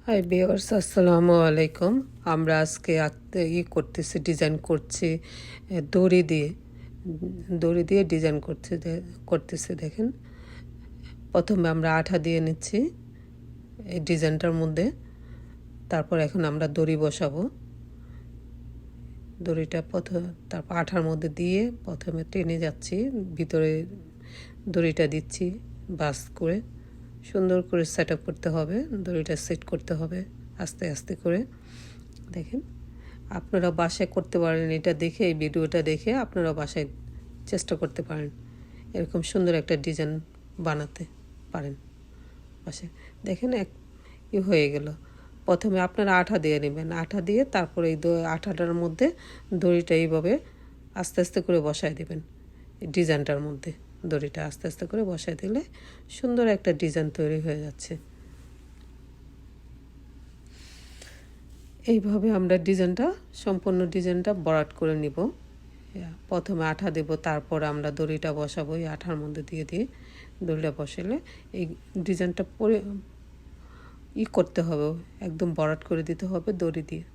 Hi viewers, আসসালামু আলাইকুম। আমরা আজকে করতেছি, ডিজাইন করছি দড়ি দিয়ে ডিজাইন করতেছি। দেখেন, প্রথমে আমরা আঠা দিয়ে নিচ্ছি এই ডিজাইনটার মধ্যে। তারপর এখন আমরা দড়ি বসাবো। দড়িটা তারপর আঠার মধ্যে দিয়ে প্রথমে টেনে যাচ্ছি, ভিতরে দড়িটা দিচ্ছি বাস করে। সুন্দর করে সেট আপ করতে হবে, দড়িটা সেট করতে হবে আস্তে আস্তে করে। দেখেন, আপনারা বাসায় করতে পারেন। এটা দেখে, এই ভিডিওটা দেখে আপনারা বাসায় চেষ্টা করতে পারেন, এরকম সুন্দর একটা ডিজাইন বানাতে পারেন বাসায়। দেখেন, হয়ে গেল। প্রথমে আপনারা আঠা দিয়ে নেবেন, আঠা দিয়ে তারপরে এই আঠাটার মধ্যে দড়িটা এইভাবে আস্তে আস্তে করে বসায় দেবেন। এই ডিজাইনটার মধ্যে দড়িটা আস্তে আস্তে করে বসায় দিলে সুন্দর একটা ডিজাইন তৈরি হয়ে যাচ্ছে। এইভাবে আমরা সম্পূর্ণ ডিজাইনটা বরাট করে নিব। প্রথমে আঠা দেব, তারপর আমরা দড়িটা বসাবো। এই আঠার মধ্যে দিয়ে দড়িটা বসালে এই ডিজাইনটা করতে হবে, একদম বরাট করে দিতে হবে দড়ি দিয়ে।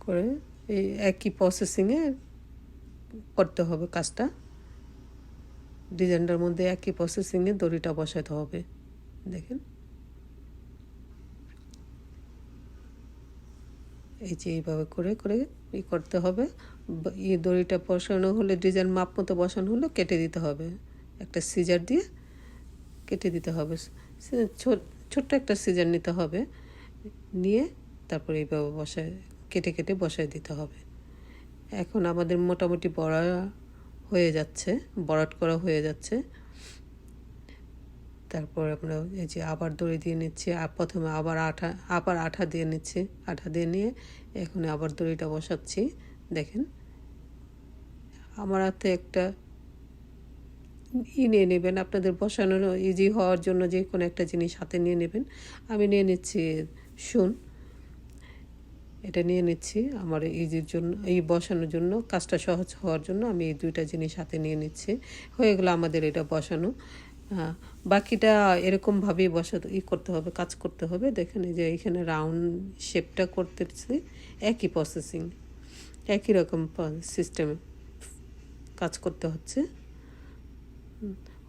করে এই একই প্রসেসিংয়ে করতে হবে কাজটা। ডিজাইনটার মধ্যে একই প্রসেসিংয়ে দড়িটা বসাতে হবে। দেখেন, এই যে এইভাবে করে করে করতে হবে। দড়িটা বসানো হলে, ডিজাইন মাপ মতো বসানো হলে কেটে দিতে হবে, একটা সিজার দিয়ে কেটে দিতে হবে। ছোট্ট একটা সিজার নিতে হবে, নিয়ে তারপরে এইভাবে কেটে কেটে বসায় দিতে হবে। এখন আমাদের মোটামুটি বরাট করা হয়ে যাচ্ছে। তারপর আমরা এই যে আবার দড়ি দিয়ে নিচ্ছি, আর প্রথমে আবার আঠা দিয়ে নিচ্ছি। আঠা দিয়ে নিয়ে এখন আবার দড়িটা বসাচ্ছি। দেখেন, আমার হাতে একটা নিয়ে নেবেন, আপনাদের বসানো ইজি হওয়ার জন্য যে কোনো একটা জিনিস হাতে নিয়ে নেবেন। আমি নিয়ে নিচ্ছি এটা নিয়ে নিচ্ছি আমার ইজির জন্য, এই বসানোর জন্য, কাজটা সহজ হওয়ার জন্য আমি এই দুইটা জিনিস হাতে নিয়ে নিচ্ছি। হয়ে গেলো আমাদের এটা বসানো। বাকিটা এরকমভাবেই করতে হবে, কাজ করতে হবে। দেখেন, এই যে এখানে রাউন্ড শেপটা করতেছি, একই প্রসেসিং, একই রকম সিস্টেমে কাজ করতে হচ্ছে।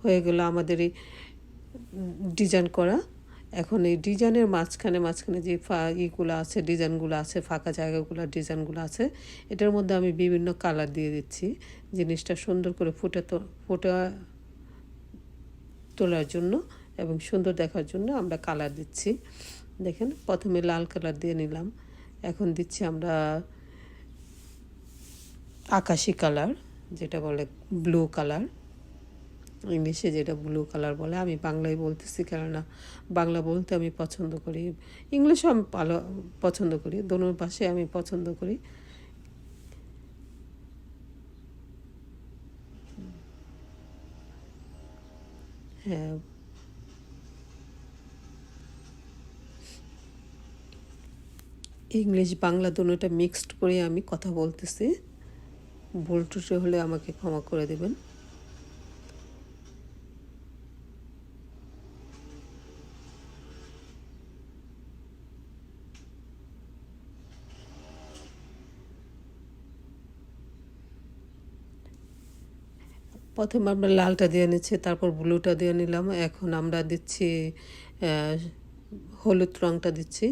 হয়ে গেল আমাদের এই ডিজাইন করা। এখন এই ডিজাইনের মাঝখানে যে ডিজাইনগুলো আছে, ফাঁকা জায়গাগুলো ডিজাইনগুলো আছে, এটার মধ্যে আমি বিভিন্ন কালার দিয়ে দিচ্ছি জিনিসটা সুন্দর করে ফুটে তোলার জন্য এবং সুন্দর দেখার জন্য আমরা কালার দিচ্ছি। দেখেন, প্রথমে লাল কালার দিয়ে নিলাম, এখন দিচ্ছি আমরা আকাশি কালার, যেটা বলে ব্লু কালার, ইংলিশে যেটা ব্লু কালার বলে। আমি বাংলায় বলতেছি, কেননা বাংলা বলতে আমি পছন্দ করি, ইংলিশও আমি পছন্দ করি, দোনো ভাষায় আমি পছন্দ করি। হ্যাঁ, ইংলিশ বাংলা দোনোটা মিক্সড করে আমি কথা বলতেছি, ভুল ত্রুটি হলে আমাকে ক্ষমা করে দেবেন। প্রথমে আমরা লালটা দিয়ে নিচ্ছি, তারপর ব্লুটা দিয়ে নিলাম। এখন আমরা দিচ্ছি হলুদ রঙটা দিচ্ছি।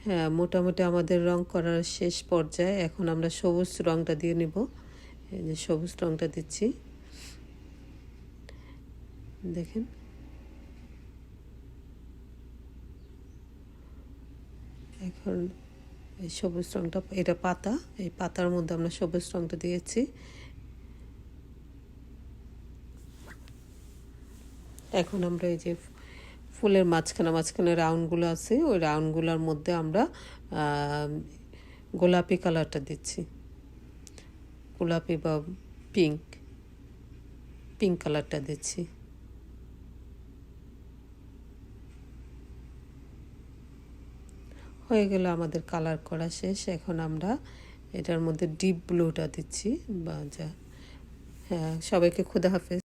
হ্যাঁ, মোটামুটি আমাদের রং করার শেষ পর্যায়ে। এখন আমরা সবুজ রঙটা দিয়ে নিব। এই যে সবুজ রঙটা দিচ্ছি, দেখেন। এখন এই সবুজ রঙটা, এটা পাতা, এই পাতার মধ্যে আমরা সবুজ রঙটা দিয়েছি। এখন আমরা এই যে ফুলের মাঝখানে রাউন্ডগুলো আছে, ওই রাউন্ডগুলোর মধ্যে আমরা গোলাপি কালারটা দিচ্ছি, গোলাপি বা পিঙ্ক কালারটা দিচ্ছি। হয়ে গেল আমাদের কালার করা শেষ। এখন আমরা এটার মধ্যে ডিপ ব্লুটা দিচ্ছি। হ্যাঁ, সবাইকে খুদা হাফেজ।